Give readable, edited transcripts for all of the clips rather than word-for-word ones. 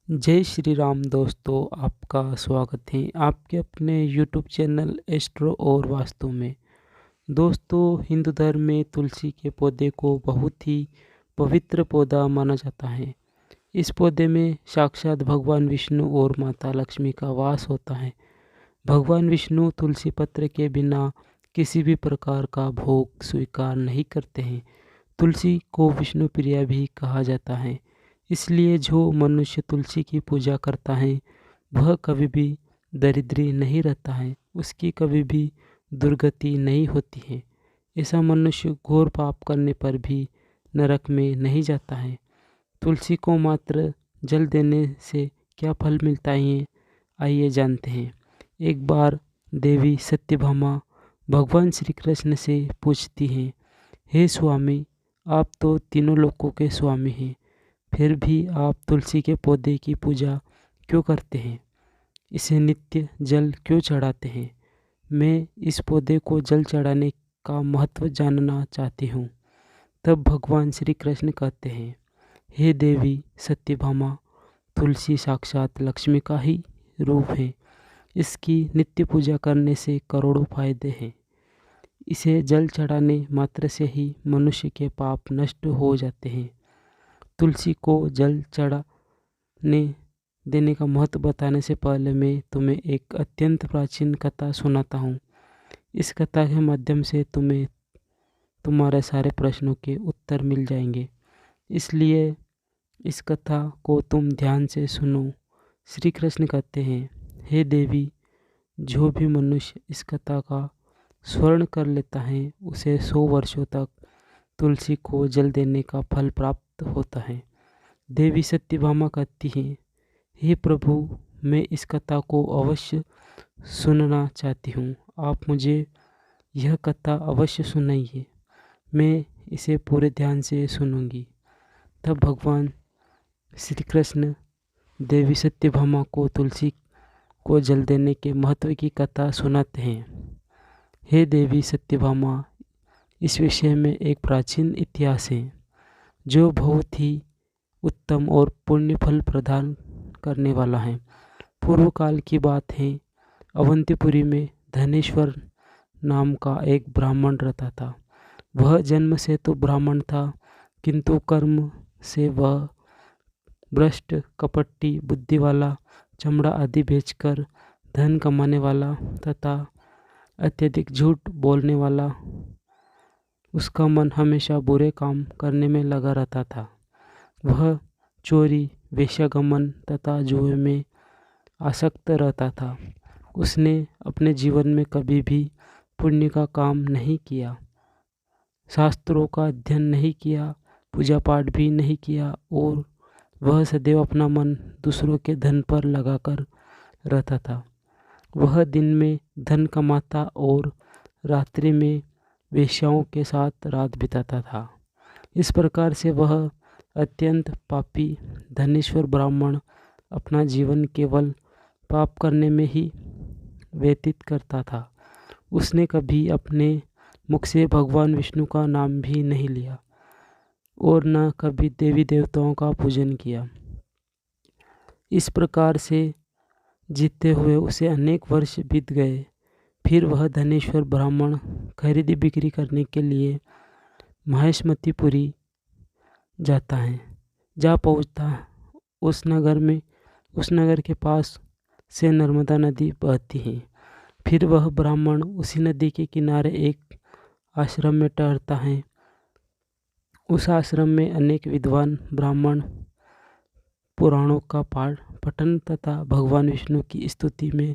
जय श्री राम दोस्तों, आपका स्वागत है आपके अपने यूट्यूब चैनल एस्ट्रो और वास्तु में। दोस्तों, हिंदू धर्म में तुलसी के पौधे को बहुत ही पवित्र पौधा माना जाता है। इस पौधे में साक्षात भगवान विष्णु और माता लक्ष्मी का वास होता है। भगवान विष्णु तुलसी पत्र के बिना किसी भी प्रकार का भोग स्वीकार नहीं करते हैं। तुलसी को विष्णु प्रिया भी कहा जाता है। इसलिए जो मनुष्य तुलसी की पूजा करता है वह कभी भी दरिद्री नहीं रहता है, उसकी कभी भी दुर्गति नहीं होती है। ऐसा मनुष्य घोर पाप करने पर भी नरक में नहीं जाता है। तुलसी को मात्र जल देने से क्या फल मिलता है, आइए जानते हैं। एक बार देवी सत्यभामा भगवान श्री कृष्ण से पूछती हैं, हे स्वामी, आप तो तीनों लोकों के स्वामी हैं, फिर भी आप तुलसी के पौधे की पूजा क्यों करते हैं? इसे नित्य जल क्यों चढ़ाते हैं? मैं इस पौधे को जल चढ़ाने का महत्व जानना चाहती हूँ। तब भगवान श्री कृष्ण कहते हैं, हे देवी सत्यभामा, तुलसी साक्षात लक्ष्मी का ही रूप है। इसकी नित्य पूजा करने से करोड़ों फायदे हैं। इसे जल चढ़ाने मात्र से ही मनुष्य के पाप नष्ट हो जाते हैं। तुलसी को जल चढ़ाने देने का महत्व बताने से पहले मैं तुम्हें एक अत्यंत प्राचीन कथा सुनाता हूँ। इस कथा के माध्यम से तुम्हें तुम्हारे सारे प्रश्नों के उत्तर मिल जाएंगे, इसलिए इस कथा को तुम ध्यान से सुनो। श्री कृष्ण कहते हैं, हे देवी, जो भी मनुष्य इस कथा का स्मरण कर लेता है उसे 100 वर्षों तक तुलसी को जल देने का फल प्राप्त होता है। देवी सत्यभामा कहती हैं, हे प्रभु, मैं इस कथा को अवश्य सुनना चाहती हूँ। आप मुझे यह कथा अवश्य सुनाइए, मैं इसे पूरे ध्यान से सुनूंगी। तब भगवान श्री कृष्ण देवी सत्यभामा को तुलसी को जल देने के महत्व की कथा सुनाते हैं। हे देवी सत्यभामा, इस विषय में एक प्राचीन इतिहास है जो बहुत ही उत्तम और पुण्य फल प्रदान करने वाला है। पूर्व काल की बात है। अवंतीपुरी में धनेश्वर नाम का एक ब्राह्मण रहता था। वह जन्म से तो ब्राह्मण था, किंतु कर्म से वह भ्रष्ट, कपटी, बुद्धि वाला, चमड़ा आदि बेचकर धन कमाने वाला तथा अत्यधिक झूठ बोलने वाला। उसका मन हमेशा बुरे काम करने में लगा रहता था। वह चोरी, वेश्यागमन तथा जुए में आसक्त रहता था। उसने अपने जीवन में कभी भी पुण्य का काम नहीं किया, शास्त्रों का अध्ययन नहीं किया, पूजा पाठ भी नहीं किया और वह सदैव अपना मन दूसरों के धन पर लगाकर रहता था। वह दिन में धन कमाता और रात्रि में वेश्याओं के साथ रात बिताता था। इस प्रकार से वह अत्यंत पापी धनेश्वर ब्राह्मण अपना जीवन केवल पाप करने में ही व्यतीत करता था। उसने कभी अपने मुख से भगवान विष्णु का नाम भी नहीं लिया और न कभी देवी देवताओं का पूजन किया। इस प्रकार से जीते हुए उसे अनेक वर्ष बीत गए। फिर वह धनेश्वर ब्राह्मण खरीदी बिक्री करने के लिए महेशमतीपुरी जाता है। जा पहुंचता उस नगर के पास से नर्मदा नदी बहती है। फिर वह ब्राह्मण उसी नदी के किनारे एक आश्रम में ठहरता है। उस आश्रम में अनेक विद्वान ब्राह्मण पुराणों का पाठ पठन तथा भगवान विष्णु की स्तुति में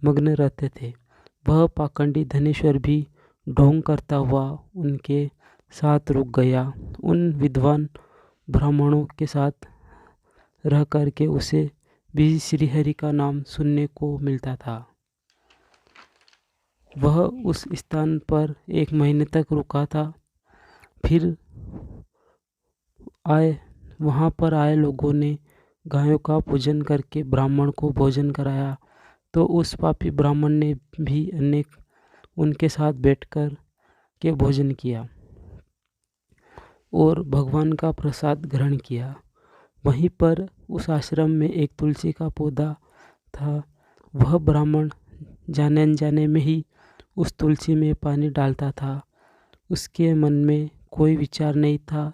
मग्न रहते थे। वह पाखंडी धनेश्वर भी ढोंग करता हुआ उनके साथ रुक गया। उन विद्वान ब्राह्मणों के साथ रह करके उसे भी श्रीहरि का नाम सुनने को मिलता था। वह उस स्थान पर 1 महीने तक रुका था। फिर वहाँ पर आए लोगों ने गायों का पूजन करके ब्राह्मण को भोजन कराया, तो उस पापी ब्राह्मण ने भी उनके साथ बैठकर के भोजन किया और भगवान का प्रसाद ग्रहण किया। वहीं पर उस आश्रम में एक तुलसी का पौधा था। वह ब्राह्मण जाने अनजाने में ही उस तुलसी में पानी डालता था। उसके मन में कोई विचार नहीं था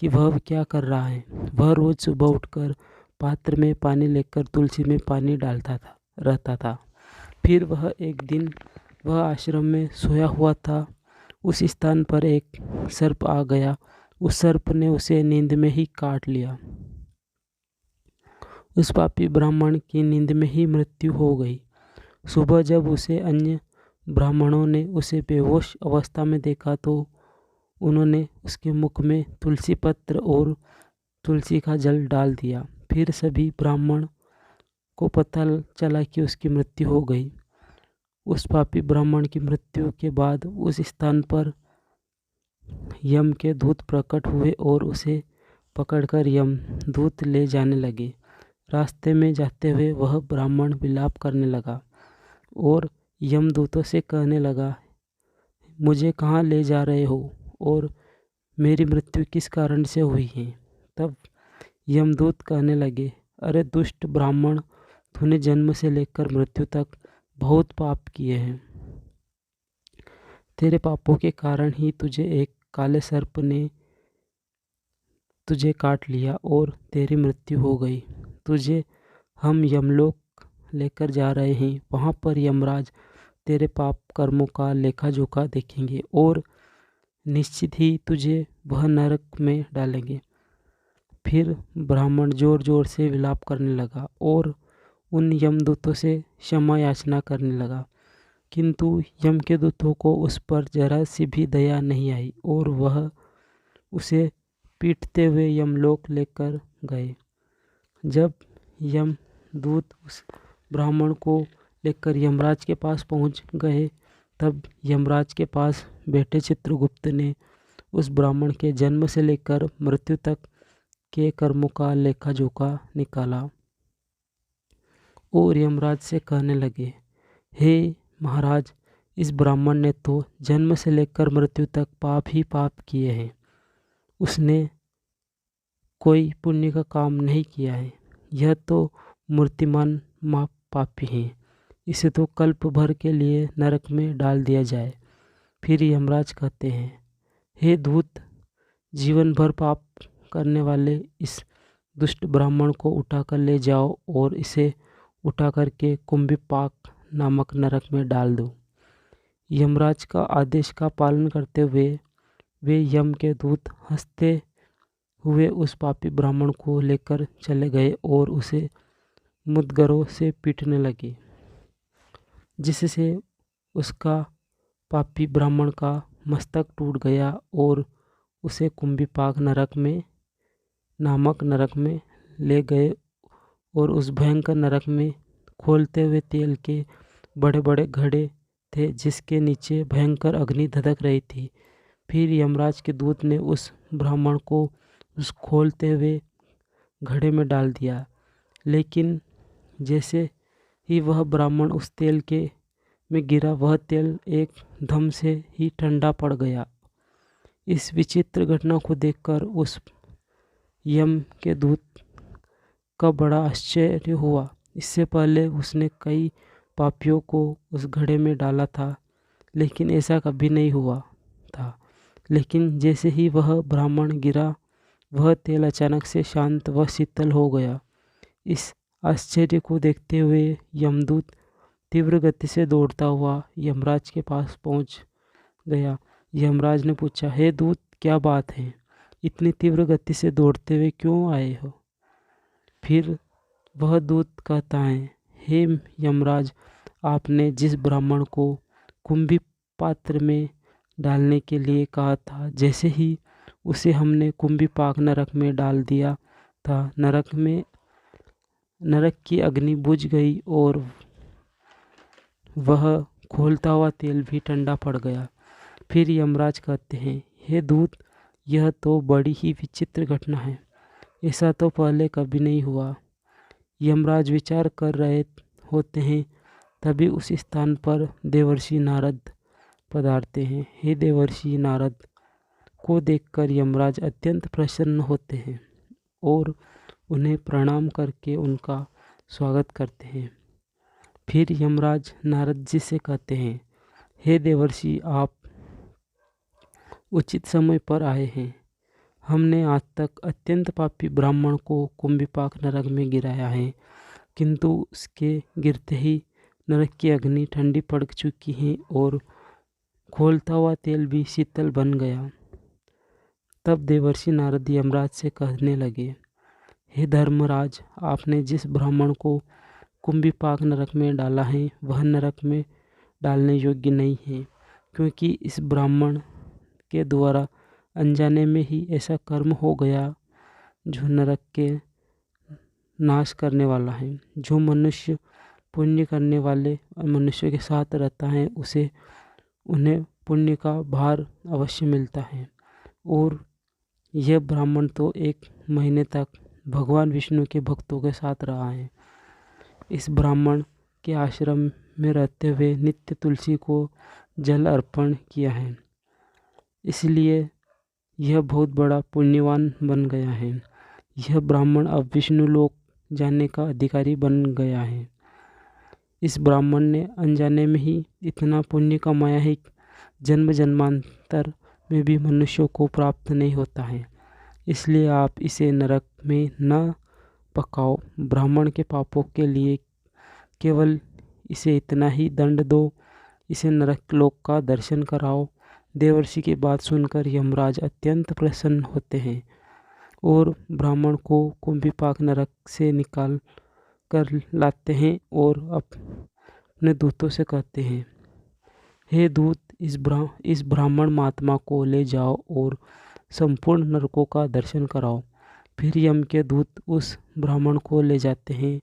कि वह क्या कर रहा है। वह रोज सुबह उठकर पात्र में पानी लेकर तुलसी में पानी डालता रहता था। फिर वह एक दिन वह आश्रम में सोया हुआ था। उस स्थान पर एक सर्प आ गया। उस सर्प ने उसे नींद में ही काट लिया। उस पापी ब्राह्मण की नींद में ही मृत्यु हो गई। सुबह जब उसे अन्य ब्राह्मणों ने उसे बेहोश अवस्था में देखा तो उन्होंने उसके मुख में तुलसी पत्र और तुलसी का जल डाल दिया। फिर सभी ब्राह्मण को पता चला कि उसकी मृत्यु हो गई। उस पापी ब्राह्मण की मृत्यु के बाद उस स्थान पर यम के दूत प्रकट हुए और उसे पकड़कर यमदूत ले जाने लगे। रास्ते में जाते हुए वह ब्राह्मण विलाप करने लगा और यमदूतों से कहने लगा, मुझे कहाँ ले जा रहे हो और मेरी मृत्यु किस कारण से हुई है। तब यमदूत कहने लगे, अरे दुष्ट ब्राह्मण, तूने जन्म से लेकर मृत्यु तक बहुत पाप किए हैं। तेरे पापों के कारण ही तुझे एक काले सर्प ने तुझे काट लिया और तेरी मृत्यु हो गई। तुझे हम यमलोक लेकर जा रहे हैं। वहाँ पर यमराज तेरे पाप कर्मों का लेखा जोखा देखेंगे और निश्चित ही तुझे वह नरक में डालेंगे। फिर ब्राह्मण जोर जोर से विलाप करने लगा और उन यमदूतों से क्षमा याचना करने लगा, किंतु यम के दूतों को उस पर जरा सी भी दया नहीं आई और वह उसे पीटते हुए यमलोक लेकर गए। जब यमदूत उस ब्राह्मण को लेकर यमराज के पास पहुंच गए, तब यमराज के पास बैठे चित्रगुप्त ने उस ब्राह्मण के जन्म से लेकर मृत्यु तक के कर्मों का लेखा जोखा निकाला और यमराज से कहने लगे, हे महाराज, इस ब्राह्मण ने तो जन्म से लेकर मृत्यु तक पाप ही पाप किए हैं। उसने कोई पुण्य का काम नहीं किया है। यह तो मूर्तिमान पापी है। इसे तो कल्प भर के लिए नरक में डाल दिया जाए। फिर यमराज कहते हैं, हे दूत, जीवन भर पाप करने वाले इस दुष्ट ब्राह्मण को उठाकर ले जाओ और इसे उठा करके कुंभिपाक नामक नरक में डाल दो। यमराज का आदेश का पालन करते हुए वे यम के दूत हंसते हुए उस पापी ब्राह्मण को लेकर चले गए और उसे मुद्गरों से पीटने लगे, जिससे उसका पापी ब्राह्मण का मस्तक टूट गया और उसे कुंभिपाक नामक नरक में ले गए और उस भयंकर नरक में खोलते हुए तेल के बड़े बड़े घड़े थे, जिसके नीचे भयंकर अग्नि धधक रही थी। फिर यमराज के दूत ने उस ब्राह्मण को उस खोलते हुए घड़े में डाल दिया, लेकिन जैसे ही वह ब्राह्मण उस तेल के में गिरा, वह तेल एक दम से ही ठंडा पड़ गया। इस विचित्र घटना को देखकर उस यम के दूत का बड़ा आश्चर्य हुआ। इससे पहले उसने कई पापियों को उस घड़े में डाला था, लेकिन ऐसा कभी नहीं हुआ था। लेकिन जैसे ही वह ब्राह्मण गिरा, वह तेल अचानक से शांत व शीतल हो गया। इस आश्चर्य को देखते हुए यमदूत तीव्र गति से दौड़ता हुआ यमराज के पास पहुंच गया। यमराज ने पूछा, हे दूत, क्या बात है? इतनी तीव्र गति से दौड़ते हुए क्यों आए हो? फिर वह दूत कहता है, हे यमराज, आपने जिस ब्राह्मण को कुंभी पात्र में डालने के लिए कहा था, जैसे ही उसे हमने कुंभिपाक नरक में डाल दिया था, नरक की अग्नि बुझ गई और वह खोलता हुआ तेल भी ठंडा पड़ गया। फिर यमराज कहते हैं, हे दूत, यह तो बड़ी ही विचित्र घटना है। ऐसा तो पहले कभी नहीं हुआ। यमराज विचार कर रहे होते हैं, तभी उस स्थान पर देवर्षि नारद पधारते हैं। हे देवर्षि नारद को देखकर यमराज अत्यंत प्रसन्न होते हैं और उन्हें प्रणाम करके उनका स्वागत करते हैं। फिर यमराज नारद जी से कहते हैं, हे देवर्षि, आप उचित समय पर आए हैं। हमने आज तक अत्यंत पापी ब्राह्मण को कुंभिपाक नरक में गिराया है, किंतु उसके गिरते ही नरक की अग्नि ठंडी पड़ चुकी है और खोलता हुआ तेल भी शीतल बन गया। तब देवर्षि नारद यमराज से कहने लगे, हे धर्मराज, आपने जिस ब्राह्मण को कुंभिपाक नरक में डाला है वह नरक में डालने योग्य नहीं है, क्योंकि इस ब्राह्मण के द्वारा अनजाने में ही ऐसा कर्म हो गया जो नरक के नाश करने वाला है। जो मनुष्य पुण्य करने वाले मनुष्यों के साथ रहता है उसे उन्हें पुण्य का भार अवश्य मिलता है। और यह ब्राह्मण तो 1 महीने तक भगवान विष्णु के भक्तों के साथ रहा है। इस ब्राह्मण के आश्रम में रहते हुए नित्य तुलसी को जल अर्पण किया है, इसलिए यह बहुत बड़ा पुण्यवान बन गया है। यह ब्राह्मण अब विष्णु लोक जाने का अधिकारी बन गया है। इस ब्राह्मण ने अनजाने में ही इतना पुण्य कमाया है, जन्म जन्मांतर में भी मनुष्यों को प्राप्त नहीं होता है। इसलिए आप इसे नरक में न पकाओ। ब्राह्मण के पापों के लिए केवल इसे इतना ही दंड दो, इसे नरक लोक का दर्शन कराओ। देवर्षि की बात सुनकर यमराज अत्यंत प्रसन्न होते हैं और ब्राह्मण को कुंभिपाक नरक से निकाल कर लाते हैं और अपने दूतों से कहते हैं, हे दूत, इस ब्राह्मण महात्मा को ले जाओ और संपूर्ण नरकों का दर्शन कराओ। फिर यम के दूत उस ब्राह्मण को ले जाते हैं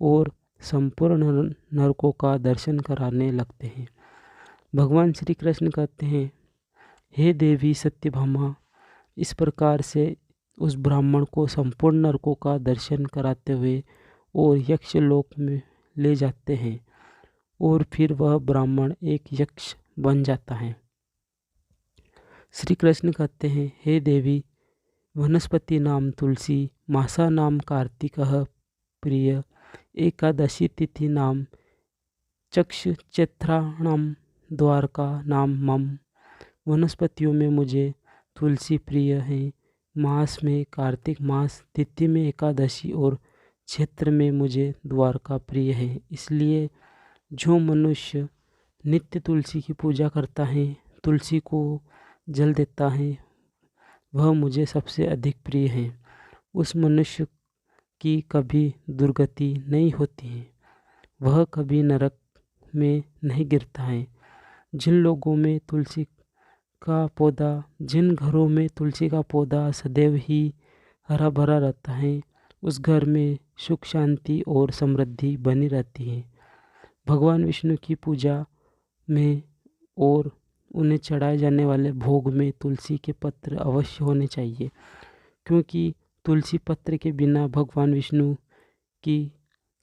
और संपूर्ण नरकों का दर्शन कराने लगते हैं। भगवान श्री कृष्ण कहते हैं, हे देवी सत्यभामा, इस प्रकार से उस ब्राह्मण को संपूर्ण नरकों का दर्शन कराते हुए और यक्षलोक में ले जाते हैं और फिर वह ब्राह्मण एक यक्ष बन जाता है। श्री कृष्ण कहते हैं, हे देवी, वनस्पति नाम तुलसी, मासा नाम कार्तिकः प्रिय, एकादशी तिथि नाम चक्षुक्षेत्राणाम, द्वारका नाम मम। वनस्पतियों में मुझे तुलसी प्रिय है, मास में कार्तिक मास, तिथि में एकादशी और क्षेत्र में मुझे द्वारका प्रिय है। इसलिए जो मनुष्य नित्य तुलसी की पूजा करता है, तुलसी को जल देता है, वह मुझे सबसे अधिक प्रिय है। उस मनुष्य की कभी दुर्गति नहीं होती है, वह कभी नरक में नहीं गिरता है। जिन लोगों में तुलसी का पौधा जिन घरों में तुलसी का पौधा सदैव ही हरा भरा रहता है, उस घर में सुख शांति और समृद्धि बनी रहती है। भगवान विष्णु की पूजा में और उन्हें चढ़ाए जाने वाले भोग में तुलसी के पत्र अवश्य होने चाहिए, क्योंकि तुलसी पत्र के बिना भगवान विष्णु की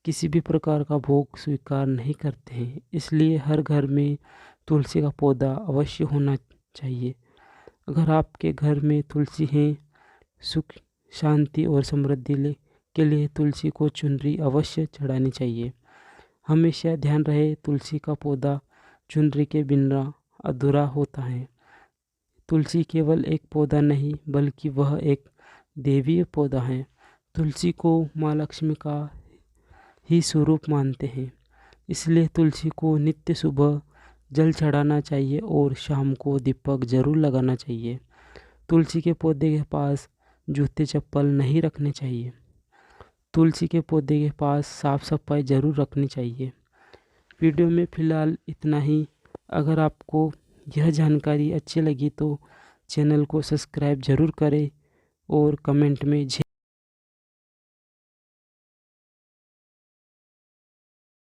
किसी भी प्रकार का भोग स्वीकार नहीं करते हैं। इसलिए हर घर में तुलसी का पौधा अवश्य होना चाहिए। अगर आपके घर में तुलसी है, सुख शांति और समृद्धि के लिए तुलसी को चुनरी अवश्य चढ़ानी चाहिए। हमेशा ध्यान रहे, तुलसी का पौधा चुनरी के बिना अधूरा होता है। तुलसी केवल एक पौधा नहीं, बल्कि वह एक देवीय पौधा है। तुलसी को माँ लक्ष्मी का ही स्वरूप मानते हैं, इसलिए तुलसी को नित्य सुबह जल चढ़ाना चाहिए और शाम को दीपक जरूर लगाना चाहिए। तुलसी के पौधे के पास जूते चप्पल नहीं रखने चाहिए। तुलसी के पौधे के पास साफ सफाई जरूर रखनी चाहिए। वीडियो में फ़िलहाल इतना ही। अगर आपको यह जानकारी अच्छी लगी तो चैनल को सब्सक्राइब जरूर करें और कमेंट में